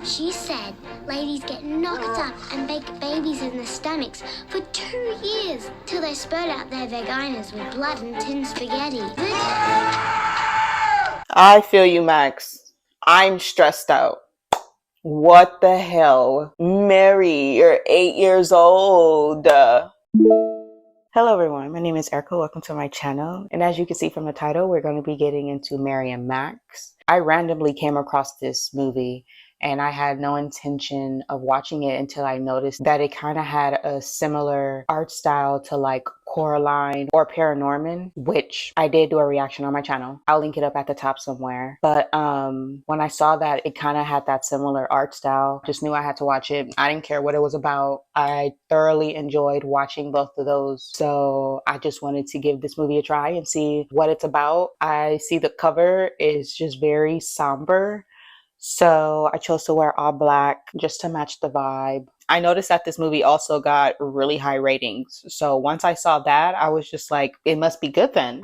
She said ladies get knocked up and bake babies in their stomachs for 2 years till they spurt out their vaginas with blood and tin spaghetti. I feel you, Max. I'm stressed out. What the hell? Mary, you're 8 years old. Hello everyone, my name is Aericka. Welcome to my channel. And as you can see from the title, we're going to be getting into Mary and Max. I randomly came across this movie and I had no intention of watching it until I noticed that it kind of had a similar art style to like Coraline or Paranorman, which I did do a reaction on my channel. I'll link it up at the top somewhere. But when I saw that it kind of had that similar art style, just knew I had to watch it. I didn't care what it was about. I thoroughly enjoyed watching both of those. So I just wanted to give this movie a try and see what it's about. I see the cover is just very somber. So I chose to wear all black just to match the vibe. I noticed that this movie also got really high ratings. So once I saw that, I was just like, it must be good then.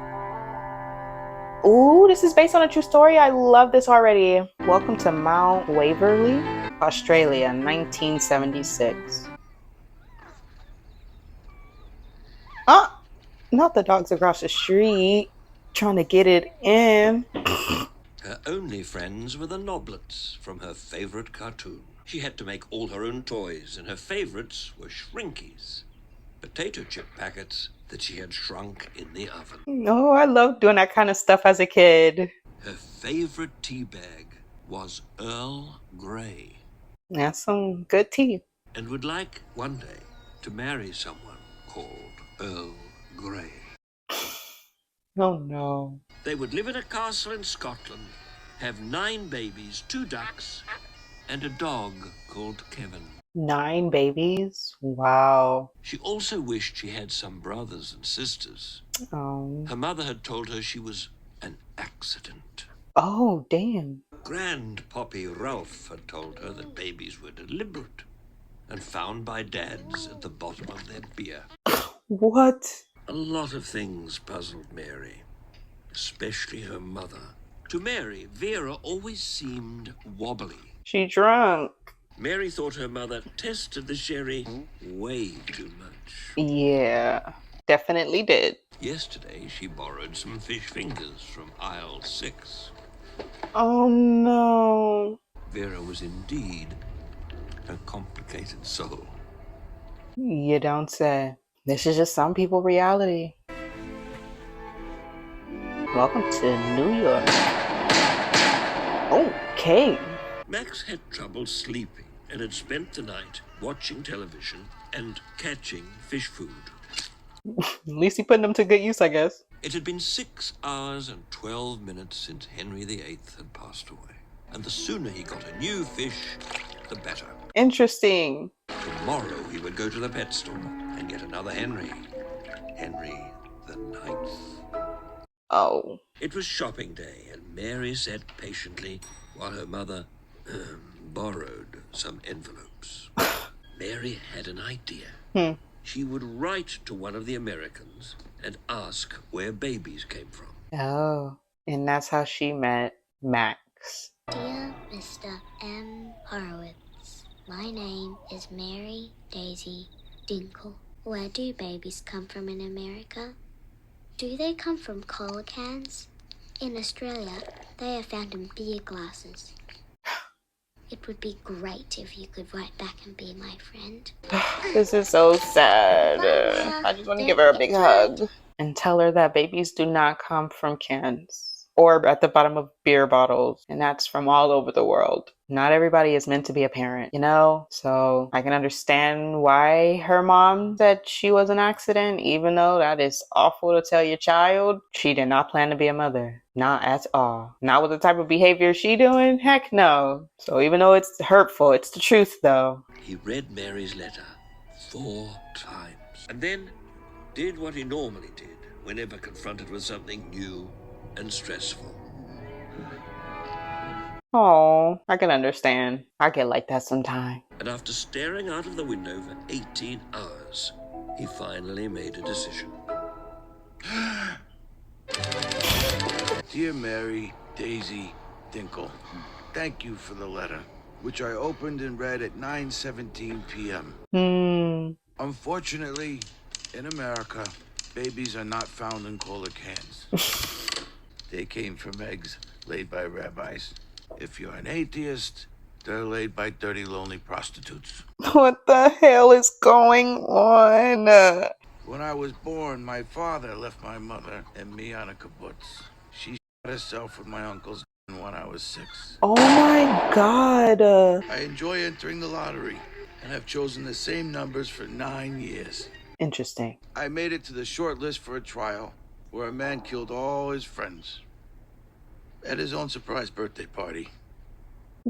Ooh, this is based on a true story. I love this already. Welcome to Mount Waverley, Australia, 1976. Not the dogs across the street trying to get it in. Her only friends were the Noblets from her favorite cartoon. She had to make all her own toys, and her favorites were Shrinkies, potato chip packets that she had shrunk in the oven. Oh, I loved doing that kind of stuff as a kid. Her favorite tea bag was Earl Grey. That's some good tea. And would like one day to marry someone called Earl Grey. Oh no. They would live in a castle in Scotland, have 9 babies, 2 ducks, and a dog called Kevin. 9 babies? Wow. She also wished she had some brothers and sisters. Oh. Her mother had told her she was an accident. Oh, damn. Grandpappy Ralph had told her that babies were deliberate and found by dads at the bottom of their beer. What? A lot of things puzzled Mary, especially her mother. To Mary, Vera always seemed wobbly. She drunk. Mary thought her mother tested the sherry way too much. Yeah, definitely did. Yesterday, she borrowed some fish fingers from aisle 6. Oh no. Vera was indeed a complicated soul. You don't say. This is just some people's reality. Welcome to New York. Okay. Max had trouble sleeping and had spent the night watching television and catching fish food. At least he put them to good use, I guess. It had been 6 hours and 12 minutes since Henry VIII had passed away. And the sooner he got a new fish, the better. Interesting. Tomorrow he would go to the pet store and get another Henry. Henry the 9th. Oh. It was shopping day, and Mary sat patiently while her mother borrowed some envelopes. Mary had an idea. She would write to one of the Americans and ask where babies came from. Oh. And that's how she met Max. Dear Mr. M. Horowitz, my name is Mary Daisy Dinkle. Where do babies come from in America? Do they come from cola cans? In Australia, they are found in beer glasses. It would be great if you could write back and be my friend. This is so sad. I just want to give her a big hug and tell her that babies do not come from cans or at the bottom of beer bottles, and that's from all over the world. Not everybody is meant to be a parent, you know? So I can understand why her mom said she was an accident, even though that is awful to tell your child. She did not plan to be a mother. Not at all. Not with the type of behavior she doing. Heck no. So even though it's hurtful, it's the truth though. He read Mary's letter 4 times and then did what he normally did whenever confronted with something new and stressful. Oh, I can understand. I get like that sometimes. And after staring out of the window for 18 hours, he finally made a decision. Dear Mary Daisy Dinkle, thank you for the letter. which I opened and read at 9:17 p.m. Unfortunately, in America, babies are not found in Cola cans. They came from eggs laid by rabbis. If you're an atheist, they're laid by dirty, lonely prostitutes. What the hell is going on? When I was born, my father left my mother and me on a kibbutz. She shot herself with my uncle's gun when I was 6. Oh my god. I enjoy entering the lottery and have chosen the same numbers for 9 years. Interesting. I made it to the short list for a trial where a man killed all his friends at his own surprise birthday party.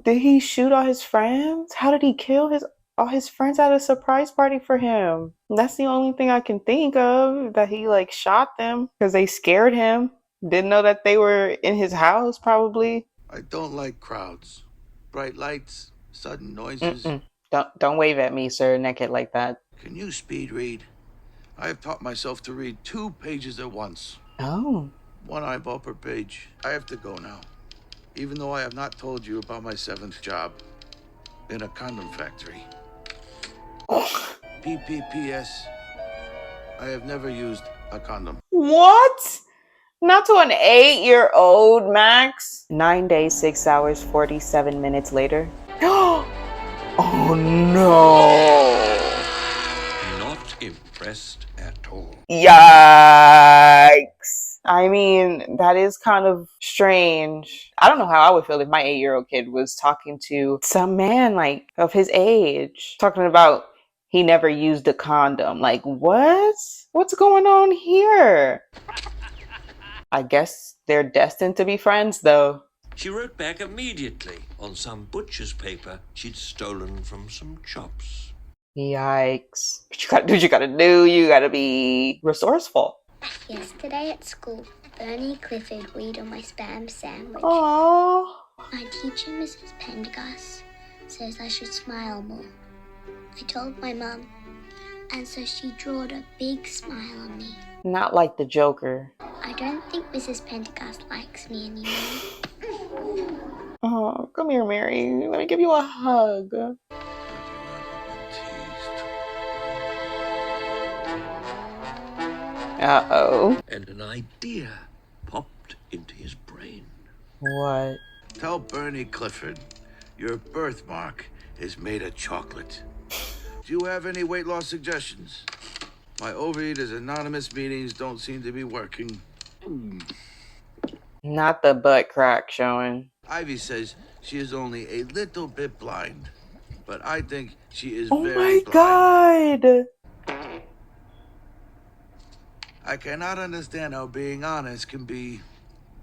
Did he shoot all his friends? How did he kill all his friends at a surprise party for him? That's the only thing I can think of, that he like shot them because they scared him. Didn't know that they were in his house, probably. I don't like crowds, bright lights, sudden noises. Don't wave at me, sir, naked like that. Can you speed read? I have taught myself to read 2 pages at once. Oh. 1 eyeball per page. I have to go now, even though I have not told you about my 7th job in a condom factory. PPPS. I have never used a condom. What? Not to an 8-year-old, Max. 9 days, 6 hours, 47 minutes later. Oh no. Not impressed at all. Yikes. I mean, that is kind of strange. I don't know how I would feel if my 8-year-old kid was talking to some man like of his age, talking about he never used a condom. Like, what? What's going on here? I guess they're destined to be friends, though. She wrote back immediately on some butcher's paper she'd stolen from some chops. Yikes. But you gotta do what you gotta do. You gotta be resourceful. Yesterday at school, Bernie Clifford weed on my spam sandwich. Aww. My teacher, Mrs. Pendergast, says I should smile more. I told my mum, and so she drawed a big smile on me. Not like the Joker. I don't think Mrs. Pendergast likes me anymore. Oh, come here, Mary. Let me give you a hug. Uh-oh. And an idea popped into his brain. What? Tell Bernie Clifford your birthmark is made of chocolate. Do you have any weight loss suggestions? My Overeaters Anonymous meetings don't seem to be working. Not the butt crack showing. Ivy says she is only a little bit blind, but I think she is Oh very my blind. god! I cannot understand how being honest can be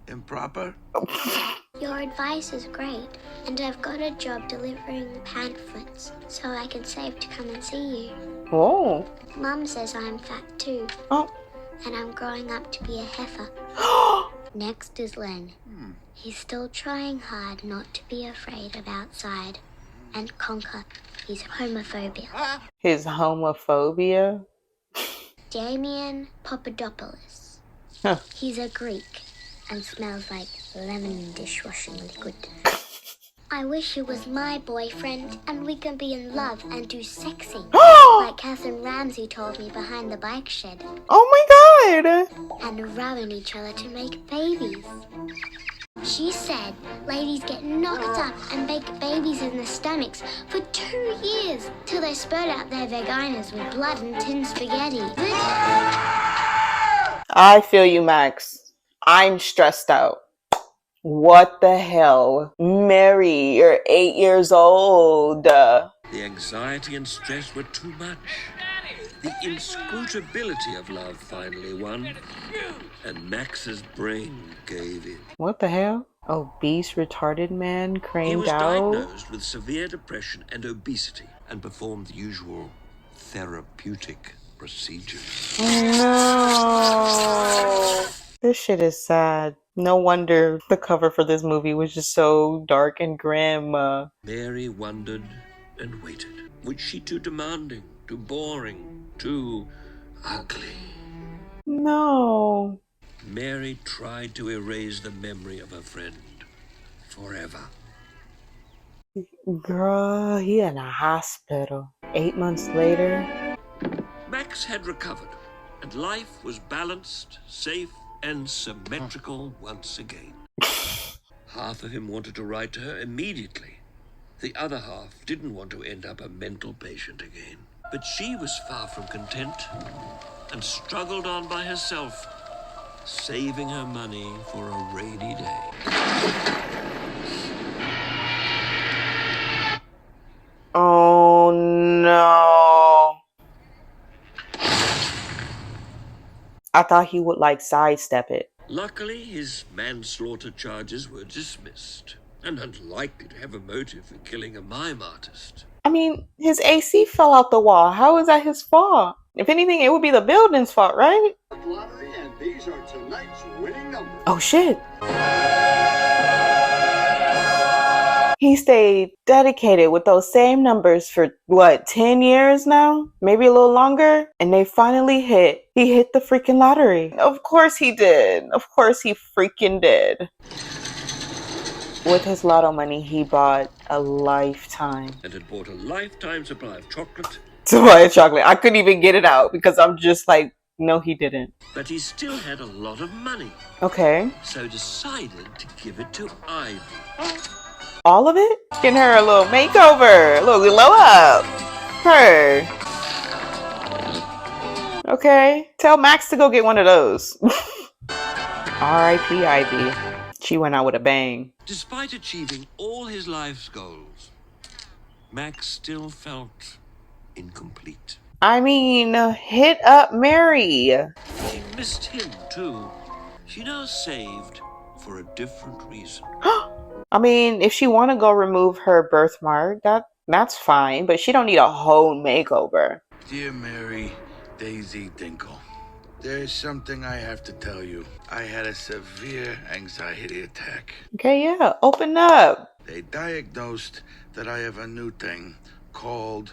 improper. Your advice is great, and I've got a job delivering pamphlets, so I can save to come and see you. Whoa. Mum says I'm fat too, Oh. and I'm growing up to be a heifer. Next is Len. He's still trying hard not to be afraid of outside and conquer his homophobia. His homophobia? Damien Papadopoulos. Huh. He's a Greek and smells like lemon dishwashing liquid. I wish he was my boyfriend and we can be in love and do sexing. Like Catherine Ramsay told me behind the bike shed. Oh my god! And rubbing each other to make babies. She said ladies get knocked up and make babies in their stomachs for 2 years till they spurt out their vaginas with blood and tin spaghetti. I feel you, Max. I'm stressed out. What the hell? Mary, you're 8 years old. The anxiety and stress were too much. The inscrutability of love finally won, and Max's brain gave in. What the hell? Obese, retarded man He craned was out? diagnosed with severe depression and obesity and performed the usual therapeutic procedures. No. This shit is sad. No wonder the cover for this movie was just so dark and grim. Mary wondered and waited. Was she too demanding, too boring, too ugly? No. Mary tried to erase the memory of her friend forever. Girl, he in a hospital. 8 months later. Max had recovered, and life was balanced, safe, and symmetrical once again. Half of him wanted to write to her immediately. The other half didn't want to end up a mental patient again. But she was far from content and struggled on by herself, saving her money for a rainy day. Oh no. I thought he would like sidestep it. Luckily, his manslaughter charges were dismissed, and unlikely to have a motive for killing a mime artist. I mean, his AC fell out the wall. How is that his fault? If anything, it would be the building's fault, right? Lottery, and these are tonight's winning numbers. Oh shit. He stayed dedicated with those same numbers for what, 10 years now? Maybe a little longer? And they finally hit. He hit the freaking lottery. Of course he did. Of course he freaking did. With his lotto money, he bought a lifetime. And had bought a lifetime supply of chocolate. To buy a chocolate. I couldn't even get it out because I'm just like, no, he didn't. But he still had a lot of money. Okay. So decided to give it to Ivy. All of it? Getting her a little makeover, a little glow up. Her. Okay. Tell Max to go get one of those. R.I.P. Ivy. She went out with a bang. Despite achieving all his life's goals, Max still felt incomplete. I mean, hit up Mary. She missed him too. She now saved for a different reason. I mean, if she want to go remove her birthmark, that's fine, but she don't need a whole makeover. Dear Mary Daisy Dinkle, there's something I have to tell you. I had a severe anxiety attack. Okay, yeah, open up. They diagnosed that I have a new thing called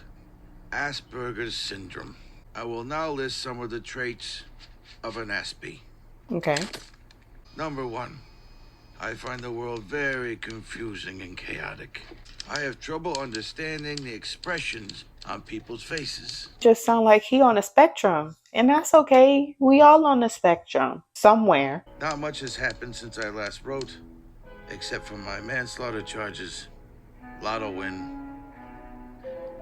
Asperger's syndrome. I will now list some of the traits of an Aspie. Okay. Number 1, I find the world very confusing and chaotic. I have trouble understanding the expressions on people's faces. Just sound like he on a spectrum. And that's okay. We all on the spectrum. Somewhere. Not much has happened since I last wrote, except for my manslaughter charges, lotto win,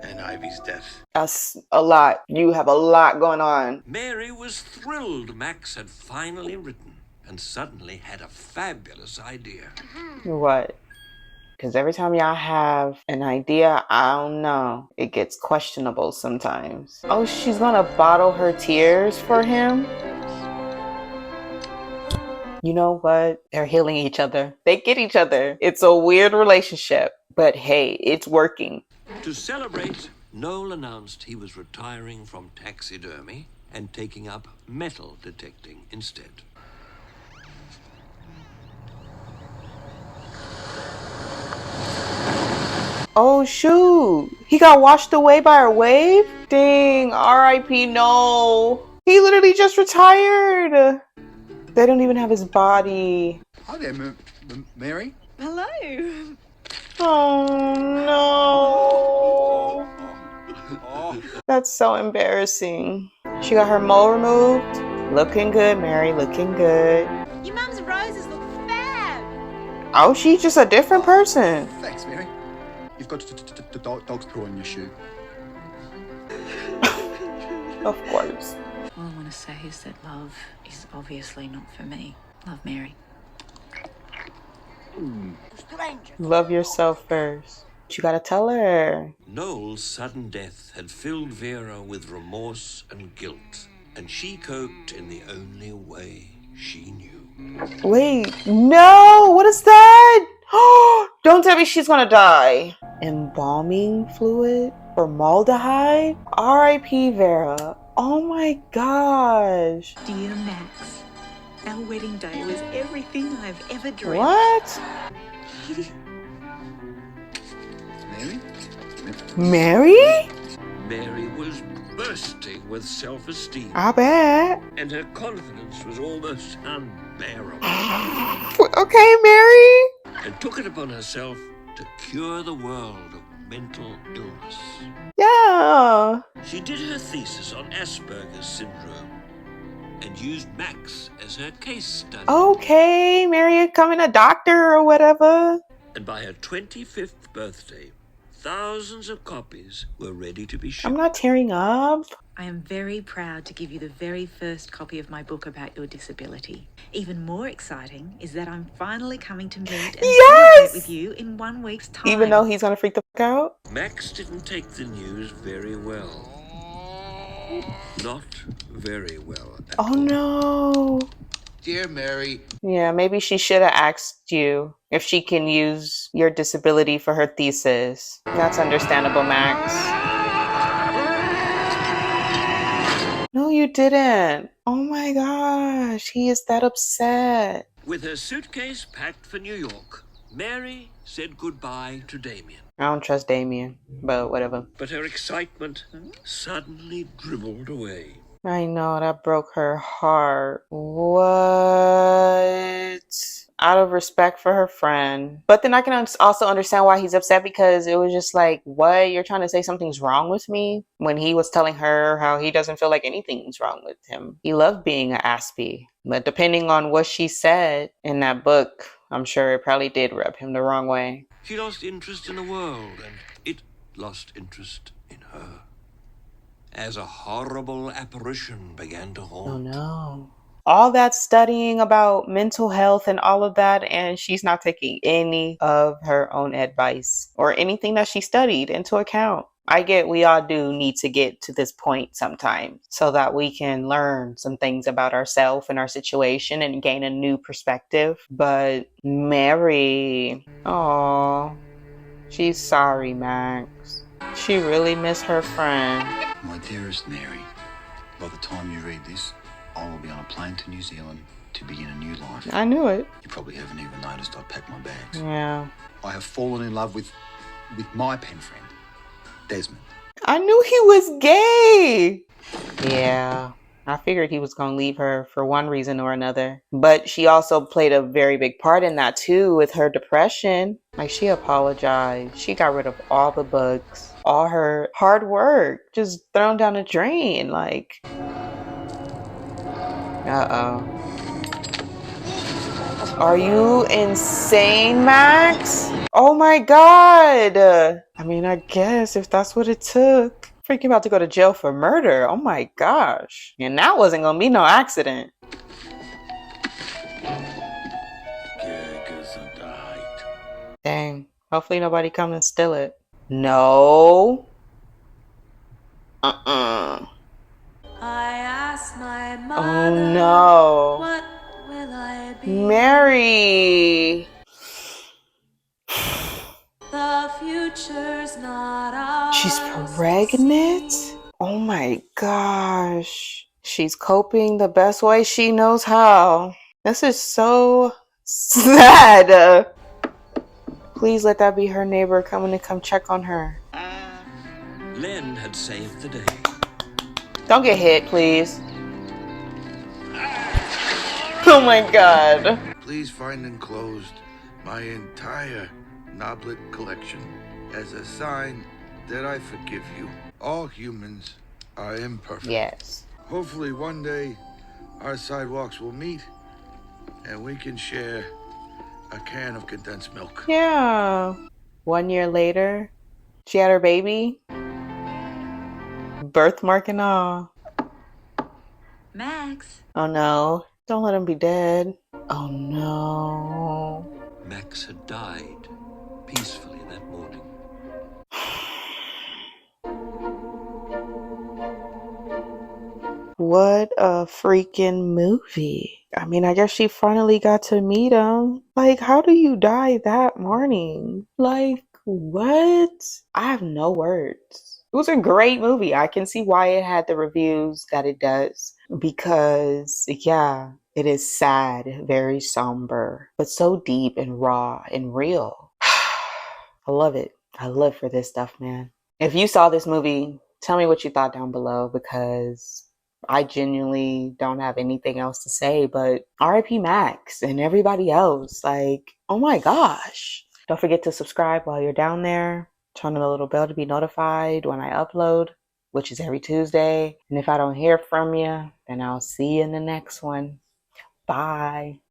and Ivy's death. That's a lot. You have a lot going on. Mary was thrilled Max had finally written and suddenly had a fabulous idea. What? Because every time y'all have an idea, I don't know, it gets questionable sometimes. Oh, she's gonna bottle her tears for him? You know what? They're healing each other. They get each other. It's a weird relationship, but hey, it's working. To celebrate, Noel announced he was retiring from taxidermy and taking up metal detecting instead. Oh shoot, he got washed away by a wave? Dang, R.I.P. no. He literally just retired. They don't even have his body. Hi there, Mary. Hello. Oh no. That's so embarrassing. She got her mole removed. Looking good, Mary, looking good. Your mum's roses look fab. Oh, she's just a different person. Thanks, Mary. You've got the dog's poo on your shoe. Of course. All I want to say is that love is obviously not for me. Love Mary. Love yourself first. You gotta tell her. Noel's sudden death had filled Vera with remorse and guilt, and she coped in the only way she knew. Wait, no! What is that? Don't tell me she's gonna die. Embalming fluid? Formaldehyde? R.I.P. Vera. Oh my gosh. Dear Max, our wedding day was everything I've ever dreamed. What? Mary? Mary? Mary was bursting with self-esteem, I bet. and her confidence was almost unbearable, Okay, Mary. and took it upon herself to cure the world of mental illness. Yeah. She did her thesis on Asperger's syndrome and used Max as her case study. Okay, Mary becoming a doctor or whatever. And by her 25th birthday, thousands of copies were ready to be shipped. I'm not tearing up. I am very proud to give you the very first copy of my book about your disability. Even more exciting is that I'm finally coming to meet and celebrate with you in 1 week's time. Even though he's gonna freak the fuck out. Max didn't take the news very well. Not very well at all. Oh no. Dear Mary. Yeah, maybe she should have asked you if she can use your disability for her thesis. That's understandable, Max. No, you didn't. Oh my gosh, he is that upset. With her suitcase packed for New York, Mary said goodbye to Damien. I don't trust Damien, but whatever. But her excitement suddenly dribbled away. I know, that broke her heart. What? Out of respect for her friend. But then I can also understand why he's upset, because it was just like, what? You're trying to say something's wrong with me? When he was telling her how he doesn't feel like anything's wrong with him. He loved being an Aspie. But depending on what she said in that book, I'm sure it probably did rub him the wrong way. She lost interest in the world, and it lost interest in her. As a horrible apparition began to haunt. Oh no. All that studying about mental health and all of that, and she's not taking any of her own advice or anything that she studied into account. I get we all do need to get to this point sometimes so that we can learn some things about ourselves and our situation and gain a new perspective. But Mary, oh, she's sorry, Max. She really missed her friend. My dearest Mary, by the time you read this, I will be on a plane to New Zealand to begin a new life. I knew it. You probably haven't even noticed I packed my bags. Yeah. I have fallen in love with my pen friend, Desmond. I knew he was gay. Yeah. I figured he was going to leave her for one reason or another. But she also played a very big part in that too, with her depression. Like, she apologized. She got rid of all the books. All her hard work just thrown down the drain. Like, uh-oh. Are you insane, Max? Oh my God. I mean, I guess if that's what it took. Freaking about to go to jail for murder. Oh my gosh. And that wasn't gonna be no accident. Dang. Hopefully nobody come and steal it. No. I asked my mother, Oh no. what will I be? Mary. The future's not ours. She's pregnant? Oh my gosh. She's coping the best way she knows how. This is so sad. Please let that be her neighbor coming to come check on her. Len had saved the day. Don't get hit, please. Oh my God. Please find enclosed my entire Noblet collection as a sign that I forgive you. All humans are imperfect. Yes. Hopefully one day our sidewalks will meet and we can share a can of condensed milk. Yeah. 1 year later, she had her baby. Birthmark and all. Max. Oh no. Don't let him be dead. Oh no. Max had died peacefully that morning. What a freaking movie. I mean, I guess she finally got to meet him. Like, how do you die that morning? Like, what? I have no words. It was a great movie. I can see why it had the reviews that it does. Because, yeah, it is sad, very somber, but so deep and raw and real. I love it. I live for this stuff, man. If you saw this movie, tell me what you thought down below, because I genuinely don't have anything else to say but RIP Max and everybody else. Like, oh my gosh. Don't forget to subscribe while you're down there. Turn on the little bell to be notified when I upload, which is every Tuesday. And if I don't hear from you, then I'll see you in the next one. Bye.